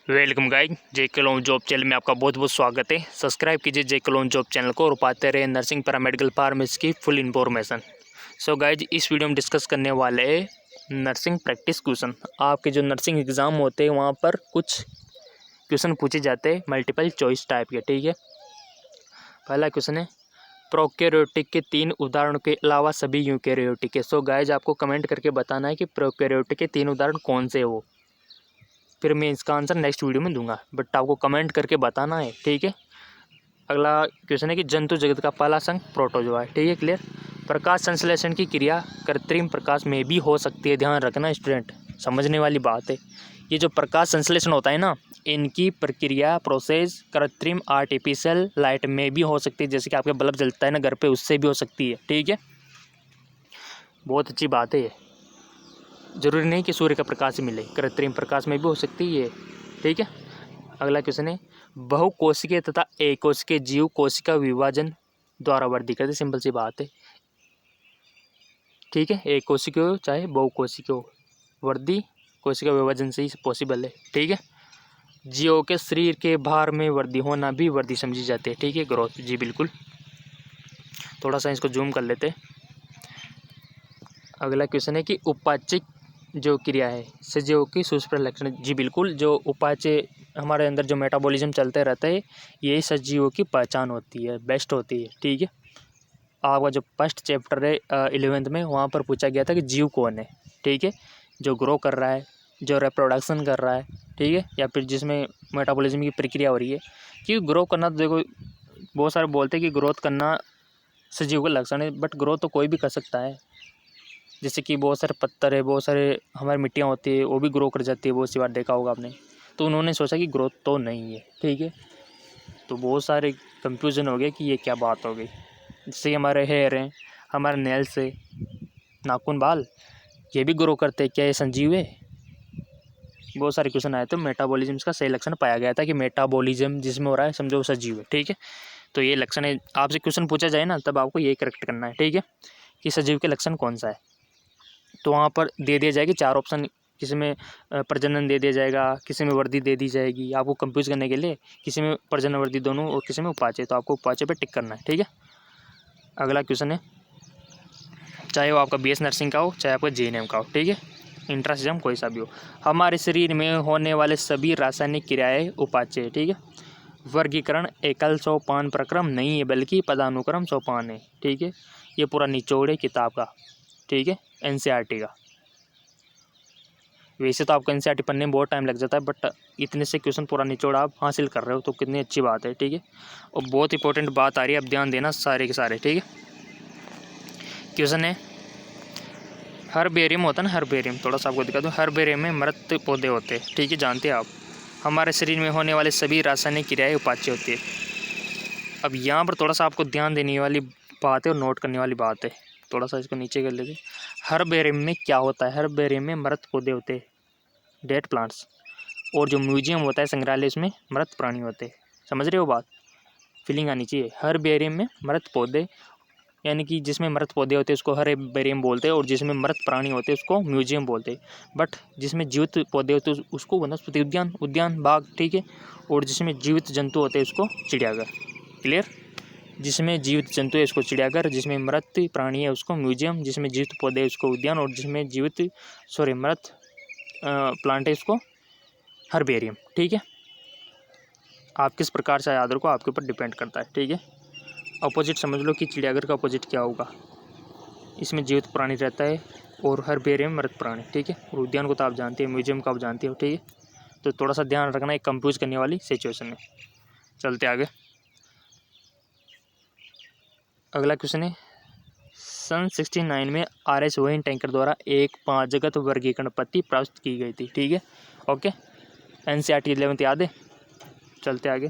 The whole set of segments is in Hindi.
वेलकम गाइस, जेके लोन जॉब चैनल में आपका बहुत बहुत स्वागत है। सब्सक्राइब कीजिए जेके लोन जॉब चैनल को और पाते रहे नर्सिंग पैरामेडिकल फार्मेसी की फुल इन्फॉर्मेशन। सो गाइज, इस वीडियो में डिस्कस करने वाले हैं नर्सिंग प्रैक्टिस क्वेश्चन। आपके जो नर्सिंग एग्ज़ाम होते हैं वहाँ पर कुछ क्वेश्चन पूछे जाते हैं मल्टीपल चॉइस टाइप के। ठीक है, पहला क्वेश्चन है प्रोकैरियोटिक के 3 उदाहरणों के अलावा सभी यूकैरियोटिक है। सो गाइज, आपको कमेंट करके बताना है कि प्रोकैरियोटिक के 3 उदाहरण कौन से है वो, फिर मैं इसका आंसर नेक्स्ट वीडियो में दूंगा, बट आपको कमेंट करके बताना है। ठीक है, अगला क्वेश्चन है कि जंतु जगत का पहला संघ प्रोटोजोआ है। ठीक है, क्लियर। प्रकाश संश्लेषण की क्रिया कृत्रिम प्रकाश में भी हो सकती है। ध्यान रखना स्टूडेंट, समझने वाली बात है। ये जो प्रकाश संश्लेषण होता है ना, इनकी प्रक्रिया प्रोसेस कृत्रिम आर्टिफिशियल लाइट में भी हो सकती है। जैसे कि आपके बल्ब जलता है ना घर पे, उससे भी हो सकती है। ठीक है, बहुत अच्छी बात है ये। जरूरी नहीं कि सूर्य का प्रकाश ही मिले, कृत्रिम प्रकाश में भी हो सकती है। ठीक है, अगला क्वेश्चन है बहुकोशिकीय तथा एकोशिकीय जीव कोशिका विभाजन द्वारा वर्गीकृत है। सिंपल सी बात है। ठीक है, एक कोशिकीय हो चाहे बहुकोशिकीय हो, वृद्धि कोशिका विभाजन से ही पॉसिबल है। ठीक है, जीवों के शरीर के भार में वृद्धि होना भी वृद्धि समझी जाती है। ठीक है, ग्रोथ। जी बिल्कुल, थोड़ा सा इसको जूम कर लेते हैं। अगला क्वेश्चन है कि उपाचिक जो क्रिया है सजीवों की सूक्ष्म लक्षण। जी बिल्कुल, जो उपाचय हमारे अंदर जो मेटाबॉलिज्म चलते रहता है, यही सजीवों की पहचान होती है, बेस्ट होती है। ठीक है, आपका जो फर्स्ट चैप्टर है 11th में, वहाँ पर पूछा गया था कि जीव कौन है। ठीक है, जो ग्रो कर रहा है, जो रिप्रोडक्शन कर रहा है, ठीक है, या फिर जिसमें मेटाबॉलिज्म की प्रक्रिया हो रही है। क्योंकि ग्रो करना तो देखो, बहुत सारे बोलते हैं कि ग्रोथ करना सजीव का लक्षण है, बट ग्रोथ तो कोई भी कर सकता है। जैसे कि बहुत सारे पत्थर है, बहुत सारे हमारी मिट्टियाँ होती है, वो भी ग्रो कर जाती है, बहुत सी बार देखा होगा आपने। तो उन्होंने सोचा कि ग्रोथ तो नहीं है। ठीक है, तो बहुत सारे कंफ्यूजन हो गए कि ये क्या बात हो गई। जैसे हमारे हेयर हैं, हमारे नेल्स है, नाखून, बाल, ये भी ग्रो करते हैं, क्या ये संजीव है? बहुत सारे क्वेश्चन आए थे। मेटाबॉलिज्म का सही लक्षण पाया गया था कि मेटाबॉलिज्म जिसमें हो रहा है समझो वो सजीव है। ठीक है, तो ये लक्षण है। आपसे क्वेश्चन पूछा जाए ना, तब आपको ये करेक्ट करना है। ठीक है, कि सजीव के लक्षण कौन सा है, तो वहाँ पर दे दिया जाएगी 4 ऑप्शन। किसी में प्रजनन दे दिया जाएगा, किसी में वृद्धि दे दी जाएगी, आपको कंफ्यूज करने के लिए। किसी में प्रजनन वृद्धि दोनों, और किसी में उपाचय, तो आपको उपाचय पे टिक करना है। ठीक है, अगला क्वेश्चन है, चाहे वो आपका BS नर्सिंग का हो, चाहे आपका JNM का हो, ठीक है, इंट्रांस एग्जाम कोई सा भी हो, हमारे शरीर में होने वाले सभी रासायनिक क्रियाएँ उपाचय है। ठीक है, वर्गीकरण एकल सोपान प्रक्रम नहीं है, बल्कि पदानुक्रम सोपान है। ठीक है, ये पूरा निचोड़ है किताब का। ठीक है, NCERT का। वैसे तो आपको NCERT पढ़ने में बहुत टाइम लग जाता है, बट इतने से क्वेश्चन पूरा निचोड़ आप हासिल कर रहे हो, तो कितनी अच्छी बात है। ठीक है, और बहुत इंपॉर्टेंट बात आ रही है, अब ध्यान देना सारे के सारे। ठीक है, क्वेश्चन है हर्बेरियम होता है ना, हर्बेरियम, थोड़ा सा आपको दिखा दूँ। हर्बेरियम में मृत पौधे होते हैं। ठीक है, जानते हैं आप। हमारे शरीर में होने वाले सभी रासायनिक क्रियाएँ उपाच्य होती है। अब यहाँ पर थोड़ा सा आपको ध्यान देने वाली बात है और नोट करने वाली बात है। थोड़ा सा इसको नीचे कर लेते। हर्बेरियम में क्या होता है? हर्बेरियम में मृत पौधे होते हैं, डेड प्लांट्स, और जो म्यूजियम होता है, संग्रहालय, उसमें मृत प्राणी होते हैं। समझ रहे हो बात? फीलिंग आनी चाहिए। हर्बेरियम में मृत पौधे, यानी कि जिसमें मृत पौधे होते हैं उसको हर्बेरियम बोलते हैं, और जिसमें मृत प्राणी होते हैं उसको म्यूजियम बोलते हैं। बट जिसमें जीवित पौधे होते हैं उसको वनस्पति उद्यान, उद्यान बाग। ठीक है, और जिसमें जीवित जंतु होते हैं उसको चिड़ियाघर। क्लियर? जिसमें जीवित जंतु है उसको चिड़ियाघर, जिसमें मृत प्राणी है उसको म्यूजियम, जिसमें जीवित पौधे है उसको उद्यान, और जिसमें मृत प्लांट है उसको हर्बेरियम। ठीक है, आप किस प्रकार से याद रखो, आपके ऊपर डिपेंड करता है। ठीक है, अपोजिट समझ लो कि चिड़ियाघर का अपोजिट क्या होगा। इसमें जीवित प्राणी रहता है और हर्बेरियम मृत प्राणी। ठीक है, और उद्यान को तो आप जानते हैं, म्यूजियम को आप जानते हो। ठीक है, तो थोड़ा सा ध्यान रखना एक कंफ्यूज करने वाली सिचुएशन में। चलते आगे। अगला क्वेश्चन है, सन 69 में RS वोहेन टैंकर द्वारा एक 5 जगत वर्गीकरण पद्धति प्राप्त की गई थी। ठीक है, ओके, NCERT 11th याद है। चलते आगे।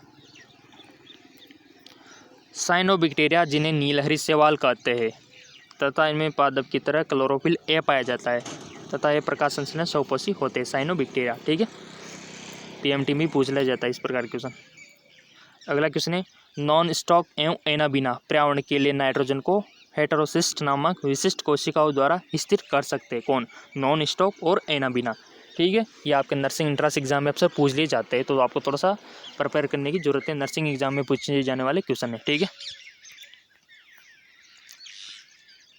साइनोबैक्टीरिया, जिन्हें नीलहरी शैवाल कहते हैं, तथा इनमें पादप की तरह क्लोरोफिल ए पाया जाता है, तथा ये प्रकाश संश्लेषण स्वपोषी होते हैं। साइनोबैक्टीरिया। ठीक है, PMT में पूछ लिया जाता है इस प्रकार के क्वेश्चन। अगला क्वेश्चन है, नॉन स्टॉक एवं एनाबिना पर्यावरण के लिए नाइट्रोजन को हेटेरोसिस्ट नामक विशिष्ट कोशिकाओं द्वारा स्थिर कर सकते हैं। कौन? नॉन स्टॉक और एनाबिना। ठीक है। ये आपके नर्सिंग एंट्रेंस एग्जाम में अक्सर पूछ लिए जाते हैं, तो आपको थोड़ा सा प्रिपेयर करने की जरूरत है। नर्सिंग एग्जाम में पूछे जाने वाले क्वेश्चन है, ठीक है।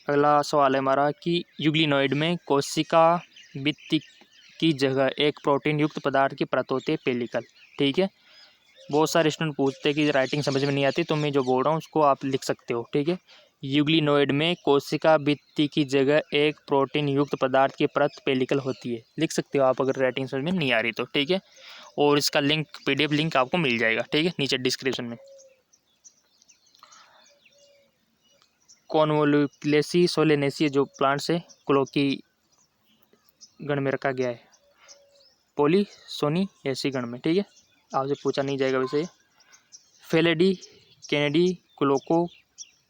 अगला सवाल है हमारा कि यूग्लिनोइड में कोशिका भित्ति की जगह एक प्रोटीन युक्त पदार्थ की परत होती है, पेलिकल, ठीक है। बहुत सारे स्टूडेंट पूछते हैं कि राइटिंग समझ में नहीं आती, तो मैं जो बोल रहा हूँ उसको आप लिख सकते हो, ठीक है। यूग्लिनोइड में कोशिका भित्ति की जगह एक प्रोटीन युक्त पदार्थ की परत पेलिकल होती है, लिख सकते हो आप अगर राइटिंग समझ में नहीं आ रही तो, ठीक है। और इसका लिंक PDF लिंक आपको मिल जाएगा, ठीक है, नीचे डिस्क्रिप्शन में। कॉन्वोल्यूलेसी सोलेनेसी जो प्लांट्स है क्लोकी गण में रखा गया है, पॉलीसोनिएसी गण में, ठीक है, आपसे पूछा नहीं जाएगा वैसे। फेलेडी कैनेडी क्लोको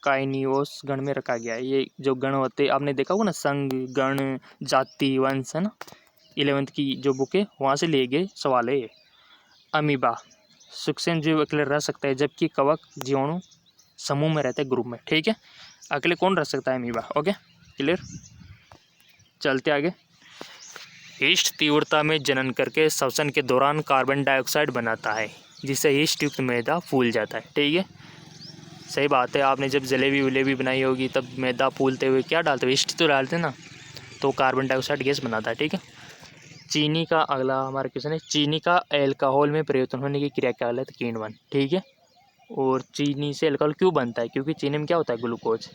काइनियोस गण में रखा गया है। ये जो गण होते हैं आपने देखा होगा ना, संघ, गण, जाति, वंश, है ना, 11th की जो बुक है वहाँ से लिए गए सवाल है ये। अमीबा सूक्ष्म जीव अकेले रह सकता है, जबकि कवक जीवाणु समूह में रहते हैं, ग्रुप में, ठीक है। अकेले कौन रह सकता है? Amoeba, okay, clear. चलते आगे। ईस्ट तीव्रता में जनन करके श्वसन के दौरान कार्बन डाइऑक्साइड बनाता है, जिससे ईस्ट युक्त मैदा फूल जाता है, ठीक है। सही बात है, आपने जब जलेबी वलेबी बनाई होगी तब मैदा फूलते हुए क्या डालते हो? ईस्ट तो डालते ना, तो कार्बन डाइऑक्साइड गैस बनाता है, ठीक है। चीनी का अगला हमारा क्वेश्चन है, चीनी का अल्कोहल में परिवर्तन होने की क्रिया क्या कहलाती है? किण्वन, ठीक है। और चीनी से अल्कोहल क्यों बनता है? क्योंकि चीनी में क्या होता है? ग्लूकोज,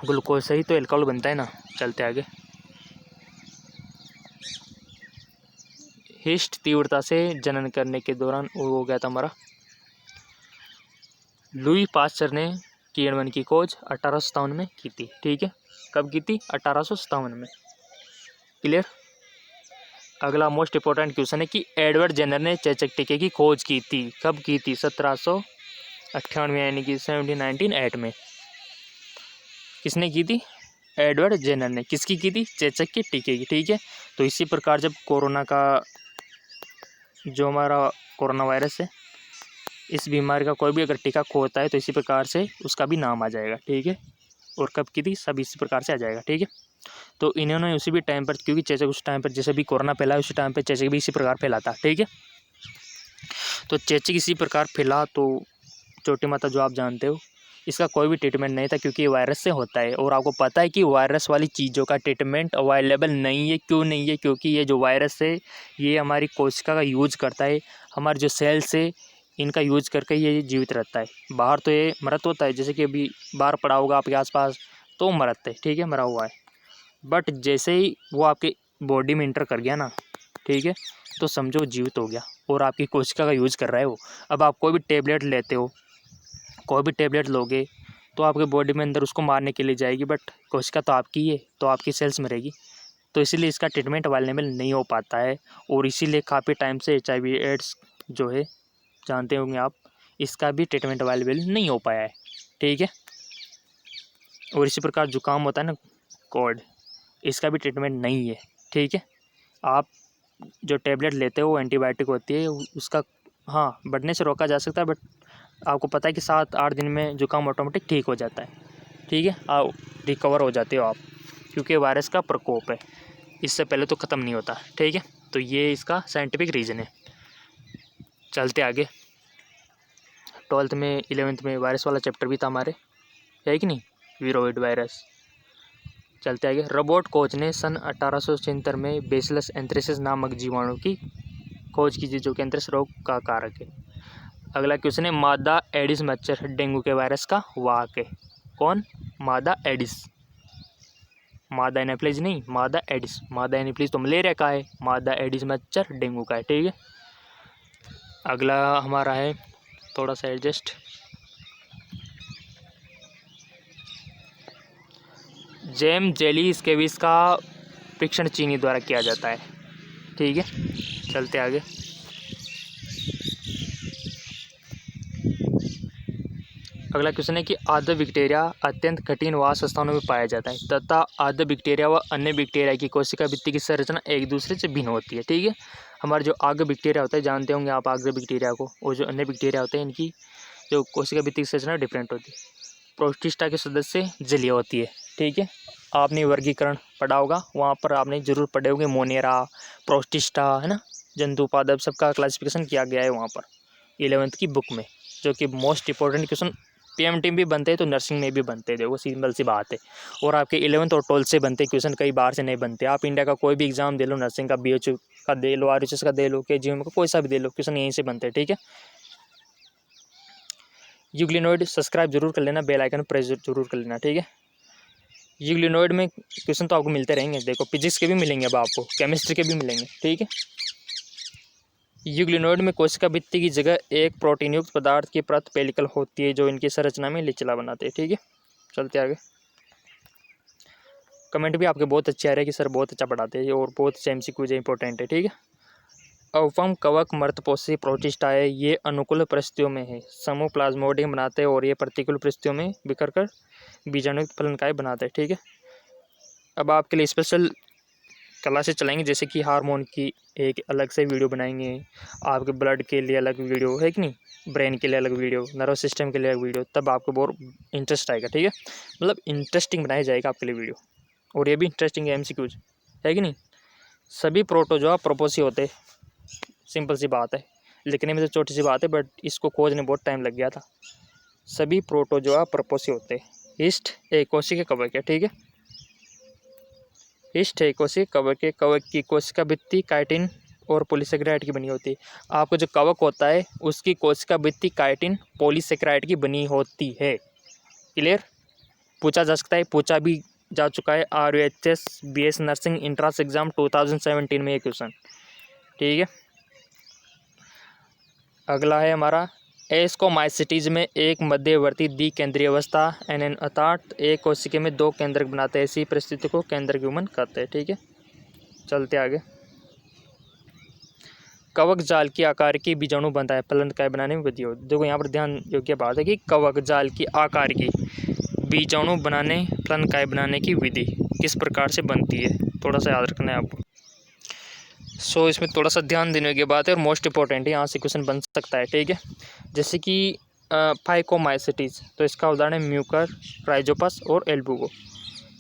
ग्लूकोज से ही तो अल्कोहल बनता है ना। चलते आगे। ईस्ट तीव्रता से जनन करने के दौरान वो हो गया था हमारा, लुई पास्चर ने किण्वन की खोज 1857 में की थी, ठीक है। कब की थी? 1857 में, क्लियर। अगला मोस्ट इंपॉर्टेंट क्वेश्चन है कि एडवर्ड जेनर ने चेचक टीके की खोज की थी, कब की थी? 1798 यानी कि 1798 में। किसने की थी? एडवर्ड जेनर ने। किसकी की थी? चेचक के टीके की, ठीक है। तो इसी प्रकार जब कोरोना का जो हमारा कोरोना वायरस है, इस बीमारी का कोई भी अगर टीका खोजता है तो इसी प्रकार से उसका भी नाम आ जाएगा, ठीक है। और कब की थी? सब इसी प्रकार से आ जाएगा, ठीक है। तो इन्होंने उसी भी टाइम पर, क्योंकि चेचक उस टाइम पर जैसे भी कोरोना फैला उसी टाइम पर चेचक भी इसी प्रकार फैला था, ठीक है। तो चेचक इसी प्रकार फैला, तो छोटी माता जो आप जानते हो, इसका कोई भी ट्रीटमेंट नहीं था, क्योंकि ये वायरस से होता है। और आपको पता है कि वायरस वाली चीज़ों का ट्रीटमेंट अवेलेबल नहीं है। क्यों नहीं है? क्योंकि ये जो वायरस है ये हमारी कोशिका का यूज करता है, हमारे जो सेल्स है इनका यूज करके ये जीवित रहता है। बाहर तो ये मरत होता है, जैसे कि अभी बाहर पड़ा होगा आपके आसपास तो मरत है, ठीक है, मरा हुआ है। बट जैसे ही वो आपके बॉडी में इंटर कर गया ना, ठीक है, तो समझो जीवित हो गया और आपकी कोशिका का यूज कर रहा है वो। अब आप कोई भी टेबलेट लेते हो, कोई भी टेबलेट लोगे तो आपके बॉडी में अंदर उसको मारने के लिए जाएगी, बट कोशिका तो आपकी है, तो आपकी सेल्स मरेगी। तो इसीलिए इसका ट्रीटमेंट अवेलेबल नहीं हो पाता है। और इसीलिए काफ़ी टाइम से HIV एड्स जो है, जानते होंगे आप, इसका भी ट्रीटमेंट अवेलेबल नहीं हो पाया है, ठीक है। और इसी प्रकार जुकाम होता है ना, कोल्ड, इसका भी ट्रीटमेंट नहीं है, ठीक है। आप जो टेबलेट लेते हो एंटीबायोटिक होती है उसका, हाँ, बढ़ने से रोका जा सकता है, बट आपको पता है कि 7-8 दिन में जुकाम ऑटोमेटिक ठीक हो जाता है, ठीक है, आप रिकवर हो जाते हो आप, क्योंकि वायरस का प्रकोप है, इससे पहले तो ख़त्म नहीं होता, ठीक है। तो ये इसका साइंटिफिक रीज़न है। चलते आगे। 12th में 11th में वायरस वाला चैप्टर भी था हमारे, है कि नहीं, वीरोइड वायरस। चलते आगे। रॉबर्ट कोच ने सन 1876 में बेसिलस एंथ्रेसिस नामक जीवाणु की खोज की, जो कि एंथ्रेक्स रोग का कारक है। अगला क्वेश्चन है, मादा एडिस मच्छर डेंगू के वायरस का वाहक है। कौन? मादा एडिस, मादा एनाफिलीज नहीं, मादा एडिस। मादा एनाफिलीज तो मलेरिया का है, मादा एडिस मच्छर डेंगू का है, ठीक है। अगला हमारा है, थोड़ा सा एडजस्ट, जैम जेली स्केविस का परीक्षण चीनी द्वारा किया जाता है, ठीक है। चलते आगे। अगला क्वेश्चन है कि आद्य बैक्टीरिया अत्यंत कठिन वास स्थानों में पाया जाता है तथा आद्य बैक्टीरिया व अन्य बैक्टीरिया की कोशिका भित्ति की संरचना एक दूसरे से भिन्न होती है, ठीक है। हमारे जो आगे बैक्टीरिया होता है, जानते होंगे आप आगे बैक्टीरिया को, और जो अन्य बैक्टीरिया होते हैं इनकी जो कोशिका भित्ति की संरचना डिफरेंट होती है। प्रोटिस्टा के सदस्य जलीय होती है, ठीक है। आपने वर्गीकरण पढ़ा होगा, वहाँ पर आपने जरूर पढ़े होंगे मोनेरा, प्रोस्टिस्टा, है ना, जंतुपादप, सबका क्लासिफिकेशन किया गया है वहाँ पर 11th की बुक में, जो कि मोस्ट इंपॉर्टेंट क्वेश्चन पीएमटी भी बनते हैं तो नर्सिंग में भी बनते हैं, देखो सिंपल सी बात है। और आपके 11th और 12th से बनते क्वेश्चन, कई बार से नहीं बनते। आप इंडिया का कोई भी एग्जाम दे लो, नर्सिंग का, BHU का दे लो, RHS का दे लो, KGM का कोई सा भी दे लो, क्वेश्चन यहीं से बनते हैं, ठीक है। यूग्लिनोइड सब्सक्राइब जरूर कर लेना, बेल आइकन प्रेस जरूर कर लेना, ठीक है। यूग्लिनोइड में क्वेश्चन तो आपको मिलते रहेंगे, देखो फिजिक्स के भी मिलेंगे, अब आपको केमिस्ट्री के भी मिलेंगे, ठीक है। यूग्लिनोइड में कोशिका भित्ति की जगह एक प्रोटीन युक्त पदार्थ की परत पेलिकल होती है, जो इनकी संरचना में लिचला बनाते हैं, ठीक है। चलते आगे। कमेंट भी आपके बहुत अच्छे आ रहे हैं कि सर बहुत अच्छा पढ़ाते हैं और बहुत अच्छे MCQ इंपॉर्टेंट है, ठीक है। अवफम कवक मर्तपोषी प्रोटिस्टा है, ये अनुकूल परिस्थितियों में है, समूह प्लाज्मोडियम बनाते हैं और ये प्रतिकूल परिस्थितियों में बिखर कर बीजाणुयुक्त फलनकाय बनाते हैं, ठीक है। अब आपके लिए स्पेशल क्लासेस चलाएंगे, जैसे कि हार्मोन की एक अलग से वीडियो बनाएंगे, आपके ब्लड के लिए अलग वीडियो है कि नहीं, ब्रेन के लिए अलग वीडियो, नर्वस सिस्टम के लिए अलग वीडियो, तब आपको बहुत इंटरेस्ट आएगा, ठीक है। मतलब इंटरेस्टिंग बनाया जाएगा आपके लिए वीडियो, और ये भी इंटरेस्टिंग है, MCQs है कि नहीं। सभी प्रोटोजोआ प्रोपोसी होते, सिंपल सी बात है, लिखने में तो छोटी सी बात है, बट इसको खोजने बहुत टाइम लग गया था। सभी प्रोटोजोआ प्रोपोसी होते, ईस्ट एक कोशिका कवक है, ठीक है। ईस्ट एक कोशिका कवक है, कवक की कोशिका भित्ति काइटिन और पॉलीसेकेराइड की बनी होती है। आपको जो कवक होता है उसकी कोशिका भित्ति काइटिन पॉलीसेकेराइड की बनी होती है, क्लियर। पूछा जा सकता है, पूछा भी जा चुका है, RUHS BS nursing entrance exam 2017 में ये क्वेश्चन, ठीक है। अगला है हमारा एस्कोमाइसिटीज में एक मध्यवर्ती द्विकेंद्रीय अवस्था NN अर्थात एक कोशिका में दो केंद्रक बनाते हैं, ऐसी परिस्थिति को केंद्रक युग्मन कहते हैं, ठीक है। चलते आगे। कवक जाल की आकार की बीजाणु बनता है, फलनकाय बनाने में विधि हो। देखो यहाँ पर ध्यान योग्य बात है कि कवक जाल की आकार की बीजाणु बनाने, फलनकाय बनाने की विधि किस प्रकार से बनती है, थोड़ा सा याद रखना है आपको। सो इसमें थोड़ा सा ध्यान देने की बात है और मोस्ट इंपॉर्टेंट है, यहाँ से क्वेश्चन बन सकता है, ठीक है। जैसे कि फाइकोमाइसिटीज, तो इसका उदाहरण है म्यूकर, राइजोपस और एल्बुगो।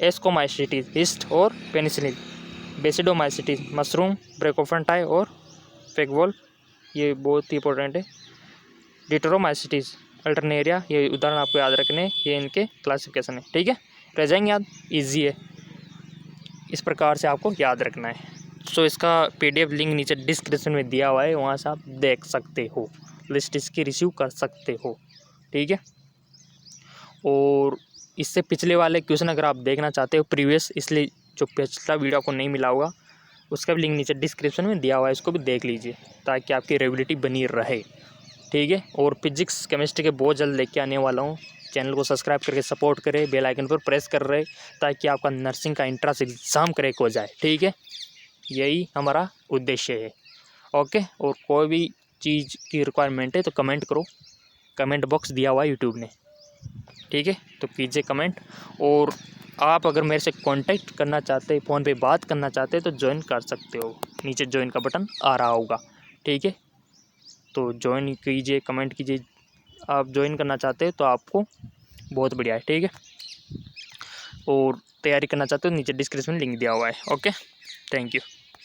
एस्कोमाइसिटीज हिस्ट और पेनिसिलिन। बेसिडोमाइसिटीज मशरूम, ब्रेकोफेंटाई और फेगवोल, ये बहुत ही इंपॉर्टेंट है। डिटरोमाइसिटीज अल्टरनेरिया, ये उदाहरण आपको याद रखने, ये इनके क्लासिफिकेशन है, ठीक है। रह जाएंगे याद, ईजी है, इस प्रकार से आपको याद रखना है। सो इसका PDF लिंक नीचे डिस्क्रिप्शन में दिया हुआ है, वहाँ से आप देख सकते हो, लिस्ट इसकी रिसीव कर सकते हो, ठीक है। और इससे पिछले वाले क्वेश्चन अगर आप देखना चाहते हो प्रीवियस, इसलिए जो पिछला वीडियो आपको नहीं मिला होगा उसका भी लिंक नीचे डिस्क्रिप्शन में दिया हुआ है, इसको भी देख लीजिए ताकि आपकी रेगुलरिटी बनी रहे, ठीक है। और फिजिक्स केमिस्ट्री के बहुत जल्द लेके आने वाला हूँ, चैनल को सब्सक्राइब करके सपोर्ट करें, बेल आइकन पर प्रेस कर रहे ताकि आपका नर्सिंग का एंट्रेंस एग्ज़ाम क्रैक हो जाए, ठीक है। यही हमारा उद्देश्य है, ओके। और कोई भी चीज़ की रिक्वायरमेंट है तो कमेंट करो, कमेंट बॉक्स दिया हुआ है यूट्यूब ने, ठीक है, तो कीजिए कमेंट। और आप अगर मेरे से कांटेक्ट करना चाहते हैं, फ़ोन पे बात करना चाहते हैं तो ज्वाइन कर सकते हो, नीचे ज्वाइन का बटन आ रहा होगा, ठीक है। तो ज्वाइन कीजिए, कमेंट कीजिए, आप ज्वाइन करना चाहते हैं तो आपको बहुत बढ़िया है, ठीक है। और तैयारी करना चाहते हो नीचे डिस्क्रिप्शन में लिंक दिया हुआ है, ओके। Thank you.